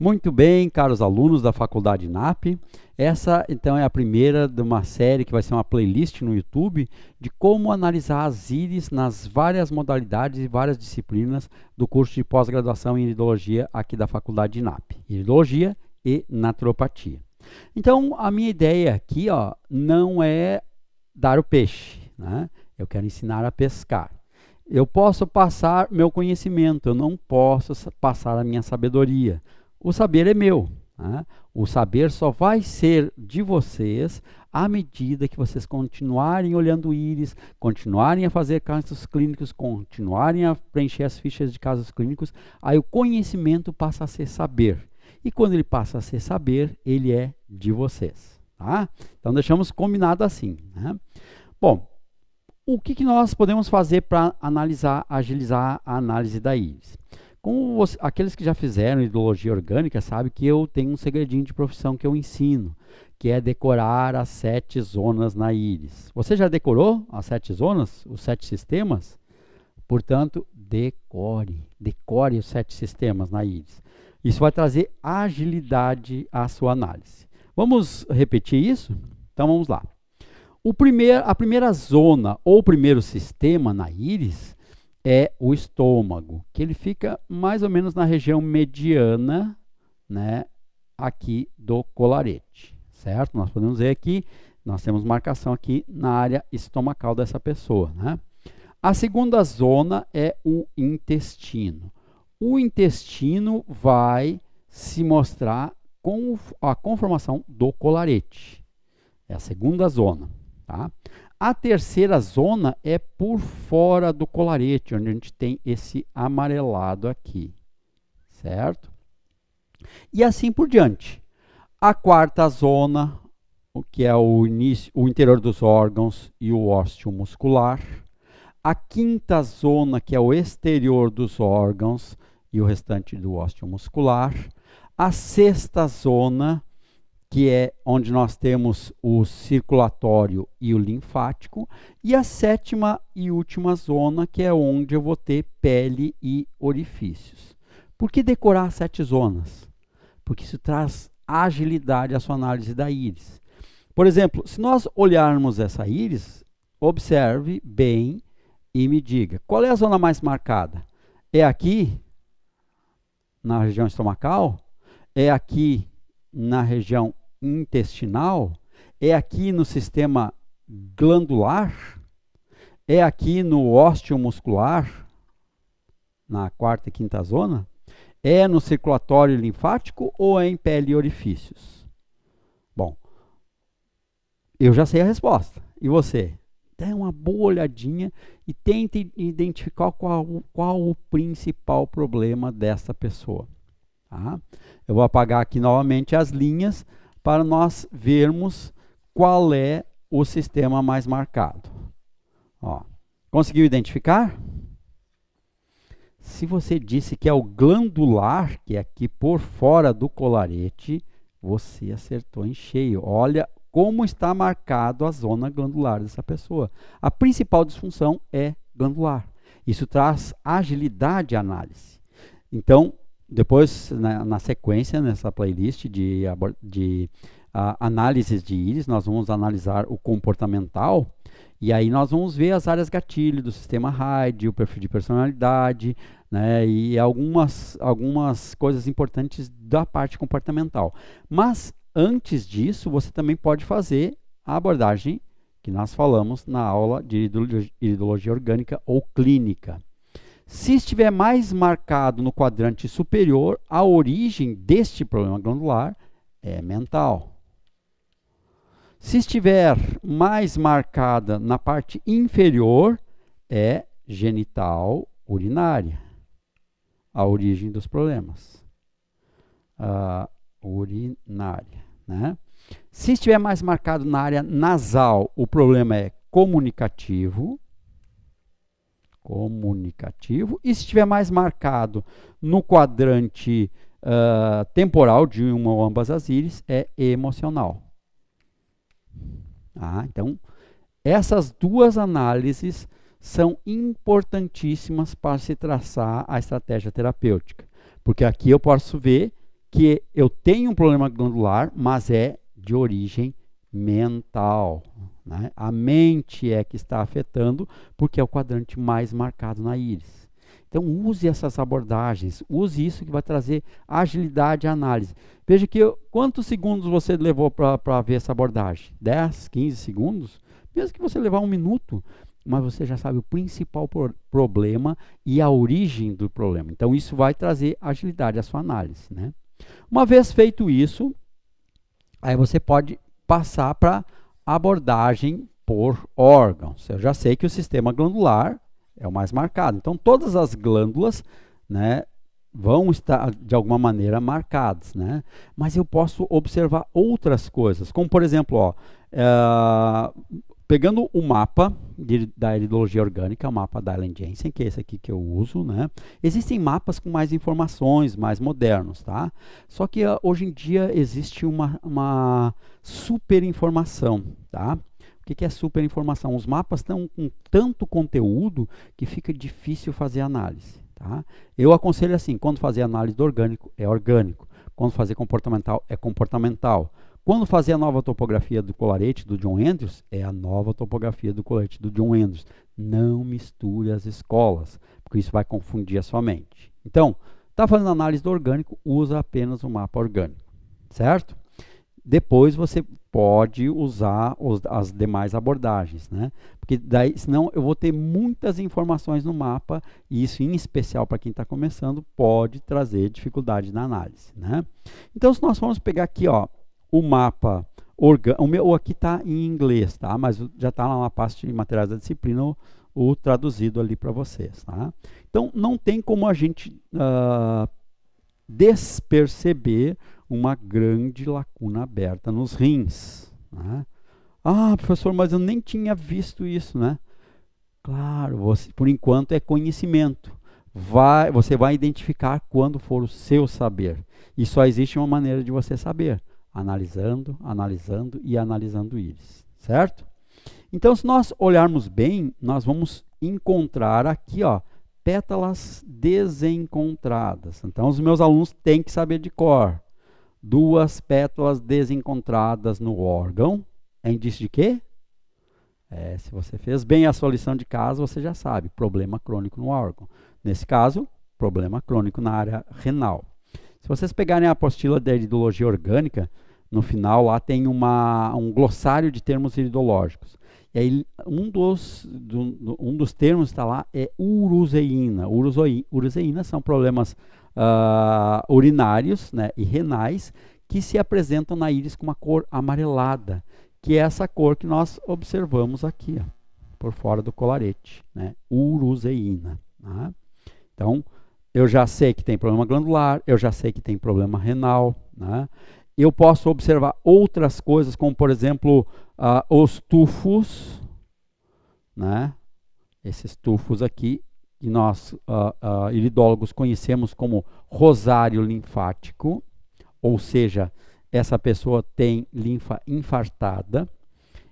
Muito bem, caros alunos da Faculdade NAP. Essa, então, é a primeira de uma série que vai ser uma playlist no YouTube de como analisar as íris nas várias modalidades e várias disciplinas do curso de pós-graduação em iridologia aqui da Faculdade NAP. Iridologia e naturopatia. Então, a minha ideia aqui, ó, não é dar o peixe, né? Eu quero ensinar a pescar. Eu posso passar meu conhecimento, eu não posso passar a minha sabedoria. O saber é meu, né? O saber só vai ser de vocês à medida que vocês continuarem olhando íris, continuarem a fazer casos clínicos, continuarem a preencher as fichas de casos clínicos, aí o conhecimento passa a ser saber. E quando ele passa a ser saber, ele é de vocês, tá? Então deixamos combinado assim, né? Bom, o que nós podemos fazer para analisar, agilizar a análise da íris? Como aqueles que já fizeram iridologia orgânica sabem que eu tenho um segredinho de profissão que eu ensino, que é decorar as 7 zonas na íris. Você já decorou as 7 zonas, os 7 sistemas? Portanto, decore os 7 sistemas na íris. Isso vai trazer agilidade à sua análise. Vamos repetir isso? Então vamos lá. A primeira zona ou primeiro sistema na íris é o estômago, que ele fica mais ou menos na região mediana, né, aqui do colarete, certo? Nós podemos ver aqui, nós temos marcação aqui na área estomacal dessa pessoa, né? A segunda zona é o intestino. O intestino vai se mostrar com a conformação do colarete. É a segunda zona, tá? A terceira zona é por fora do colarete, onde a gente tem esse amarelado aqui, certo? E assim por diante. A quarta zona, o que é o interior dos órgãos e o ósseo muscular. A quinta zona, que é o exterior dos órgãos e o restante do ósseo muscular. A sexta zona, que é onde nós temos o circulatório e o linfático, e a sétima e última zona, que é onde eu vou ter pele e orifícios. Por que decorar 7 zonas? Porque isso traz agilidade à sua análise da íris. Por exemplo, se nós olharmos essa íris, observe bem e me diga, qual é a zona mais marcada? É aqui, na região estomacal? É aqui na região intestinal? É aqui no sistema glandular? É aqui no ósseo muscular, na quarta e quinta zona? É no circulatório linfático ou é em pele e orifícios? Bom, eu já sei a resposta. E você? Dê uma boa olhadinha e tente identificar qual o principal problema dessa pessoa. Tá? Eu vou apagar aqui novamente as linhas para nós vermos qual é o sistema mais marcado. Ó, conseguiu identificar? Se você disse que é o glandular, que é aqui por fora do colarete, você acertou em cheio. Olha como está marcado a zona glandular dessa pessoa. A principal disfunção é glandular. Isso traz agilidade à análise. Então, depois, na sequência, nessa playlist de análises de íris, nós vamos analisar o comportamental, e aí nós vamos ver as áreas gatilho do sistema RAID, o perfil de personalidade, né, e algumas coisas importantes da parte comportamental. Mas, antes disso, você também pode fazer a abordagem que nós falamos na aula de iridologia orgânica ou clínica. Se estiver mais marcado no quadrante superior, a origem deste problema glandular é mental. Se estiver mais marcada na parte inferior, é genital urinária. A origem dos problemas. Urinária, né? Se estiver mais marcado na área nasal, o problema é comunicativo. E se estiver mais marcado no quadrante temporal de uma ou ambas as íris, é emocional. Então, essas duas análises são importantíssimas para se traçar a estratégia terapêutica, porque aqui eu posso ver que eu tenho um problema glandular, mas é de origem mental, né? A mente é que está afetando, porque é o quadrante mais marcado na íris. Então, use essas abordagens, use isso que vai trazer agilidade à análise. Veja que quantos segundos você levou para ver essa abordagem? 10, 15 segundos? Mesmo que você levar 1 minuto, mas você já sabe o principal problema e a origem do problema. Então, isso vai trazer agilidade à sua análise, né? Uma vez feito isso, aí você pode passar para abordagem por órgãos. Eu já sei que o sistema glandular é o mais marcado. Então, todas as glândulas, né, vão estar, de alguma maneira, marcadas, né? Mas eu posso observar outras coisas, como, por exemplo, ó, pegando o mapa da iridologia orgânica, o mapa da Allen Jensen, que é esse aqui que eu uso, né? Existem mapas com mais informações, mais modernos, tá? Só que hoje em dia existe uma super informação, tá? O que é super informação? Os mapas estão com tanto conteúdo que fica difícil fazer análise, tá? Eu aconselho assim, quando fazer análise do orgânico, é orgânico. Quando fazer comportamental, é comportamental. Quando fazer a nova topografia do colarete do John Andrews, é a nova topografia do colarete do John Andrews. Não misture as escolas, porque isso vai confundir a sua mente. Então, está fazendo análise do orgânico, usa apenas o mapa orgânico, certo? Depois você pode usar as demais abordagens, né? Porque daí, senão eu vou ter muitas informações no mapa, e isso, em especial para quem está começando, pode trazer dificuldade na análise, né? Então, se nós formos pegar aqui, ó, o mapa orgânico, o meu aqui está em inglês, tá? Mas já está lá na parte de materiais da disciplina, o traduzido ali para vocês, tá? Então, não tem como a gente desperceber uma grande lacuna aberta nos rins, né? Ah, professor, mas eu nem tinha visto isso, né? Claro, por enquanto é conhecimento. Você vai identificar quando for o seu saber. E só existe uma maneira de você saber: analisando, analisando e analisando íris, certo? Então, se nós olharmos bem, nós vamos encontrar aqui, ó, pétalas desencontradas. Então, os meus alunos têm que saber de cor. 2 pétalas desencontradas no órgão. É indício de quê? Se você fez bem a sua lição de casa, você já sabe. Problema crônico no órgão. Nesse caso, problema crônico na área renal. Se vocês pegarem a apostila da iridologia orgânica, no final lá tem um glossário de termos iridológicos. E aí um dos termos que está lá é uruzeína. Uruzeína são problemas urinários, né, e renais, que se apresentam na íris com uma cor amarelada, que é essa cor que nós observamos aqui, ó, por fora do colarete, né, uruzeína, tá? Então, eu já sei que tem problema glandular, eu já sei que tem problema renal, né? Eu posso observar outras coisas, como, por exemplo, os tufos, né? Esses tufos aqui, que nós, iridólogos, conhecemos como rosário linfático, ou seja, essa pessoa tem linfa infartada,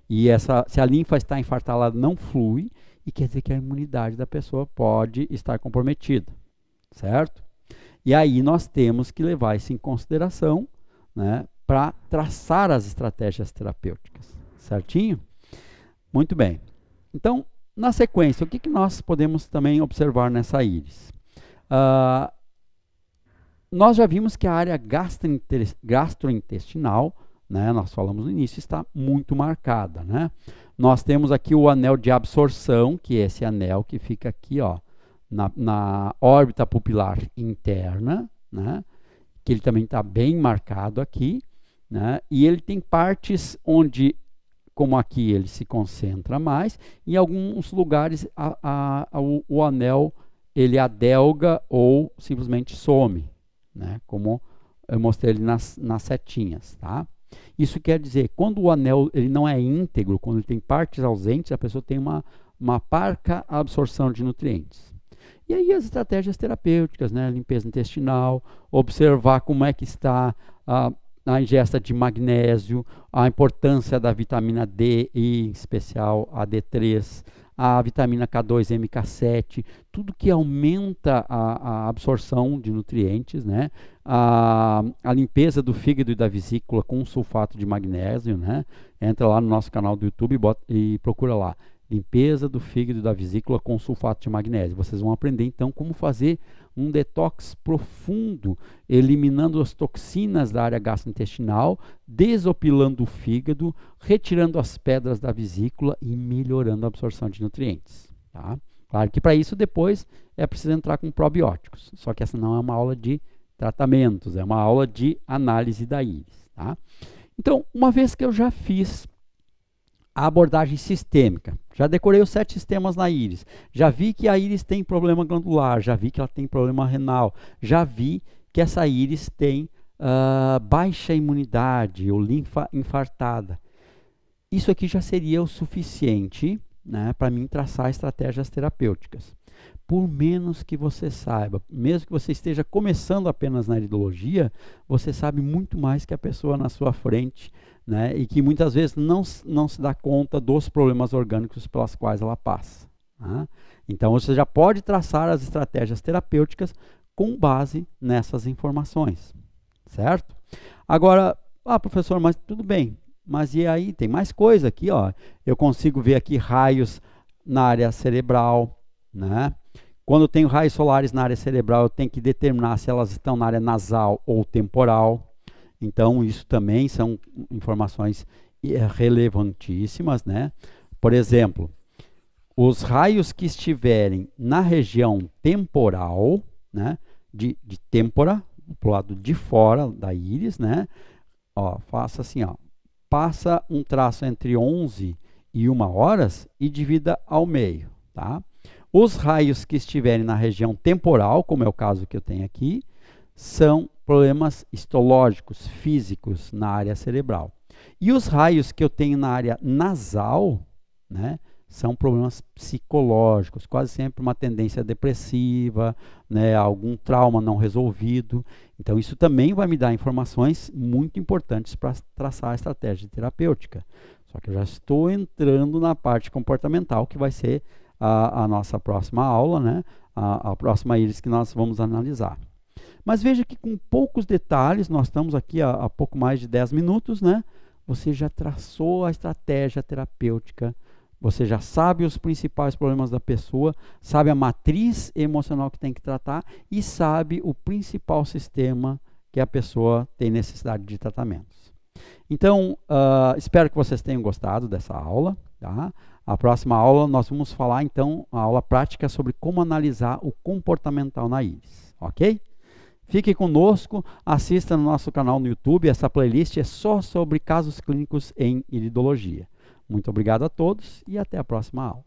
e se a linfa está infartada, ela não flui, e quer dizer que a imunidade da pessoa pode estar comprometida, certo? E aí nós temos que levar isso em consideração, né, para traçar as estratégias terapêuticas, certinho? Muito bem. Então, na sequência, o que nós podemos também observar nessa íris? Nós já vimos que a área gastrointestinal, né, nós falamos no início, está muito marcada, né? Nós temos aqui o anel de absorção, que é esse anel que fica aqui, ó, na órbita pupilar interna, né? Que ele também está bem marcado aqui, né? E ele tem partes onde, como aqui, ele se concentra mais, em alguns lugares o anel ele adelga ou simplesmente some, né? Como eu mostrei ali nas setinhas, tá? Isso quer dizer, quando o anel ele não é íntegro, quando ele tem partes ausentes, a pessoa tem uma parca absorção de nutrientes. E aí as estratégias terapêuticas, né? Limpeza intestinal, observar como é que está a ingesta de magnésio, a importância da vitamina D, e em especial a D3, a vitamina K2, MK7, tudo que aumenta a absorção de nutrientes, né? A limpeza do fígado e da vesícula com sulfato de magnésio, né? Entra lá no nosso canal do YouTube e procura lá, limpeza do fígado e da vesícula com sulfato de magnésio. Vocês vão aprender então como fazer um detox profundo, eliminando as toxinas da área gastrointestinal, desopilando o fígado, retirando as pedras da vesícula e melhorando a absorção de nutrientes. Tá? Claro que para isso depois é preciso entrar com probióticos, só que essa não é uma aula de tratamentos, é uma aula de análise da íris. Tá? Então, uma vez que eu já fiz a abordagem sistêmica, já decorei os 7 sistemas na íris, já vi que a íris tem problema glandular, já vi que ela tem problema renal, já vi que essa íris tem baixa imunidade ou linfa infartada. Isso aqui já seria o suficiente, né, para mim traçar estratégias terapêuticas. Por menos que você saiba, mesmo que você esteja começando apenas na iridologia, você sabe muito mais que a pessoa na sua frente, né, e que muitas vezes não se dá conta dos problemas orgânicos pelas quais ela passa. Tá? Então você já pode traçar as estratégias terapêuticas com base nessas informações, certo? Agora, professor, mas tudo bem, mas e aí? Tem mais coisa aqui, ó. Eu consigo ver aqui raios na área cerebral, né? Quando eu tenho raios solares na área cerebral, eu tenho que determinar se elas estão na área nasal ou temporal. Então, isso também são informações relevantíssimas, né? Por exemplo, os raios que estiverem na região temporal, né? De têmpora, para o lado de fora da íris, né? Ó, faça assim, ó. Passa um traço entre 11 e 1 horas e divida ao meio, tá? Os raios que estiverem na região temporal, como é o caso que eu tenho aqui, são problemas histológicos, físicos na área cerebral. E os raios que eu tenho na área nasal, né, são problemas psicológicos, quase sempre uma tendência depressiva, né, algum trauma não resolvido. Então isso também vai me dar informações muito importantes para traçar a estratégia terapêutica. Só que eu já estou entrando na parte comportamental, que vai ser a nossa próxima aula, né, a próxima íris que nós vamos analisar. Mas veja que com poucos detalhes, nós estamos aqui há pouco mais de 10 minutos, né? Você já traçou a estratégia terapêutica, você já sabe os principais problemas da pessoa, sabe a matriz emocional que tem que tratar e sabe o principal sistema que a pessoa tem necessidade de tratamentos. Então, espero que vocês tenham gostado dessa aula, tá? A próxima aula nós vamos falar, então, a aula prática sobre como analisar o comportamental na íris, ok? Fique conosco, assista no nosso canal no YouTube, essa playlist é só sobre casos clínicos em iridologia. Muito obrigado a todos e até a próxima aula.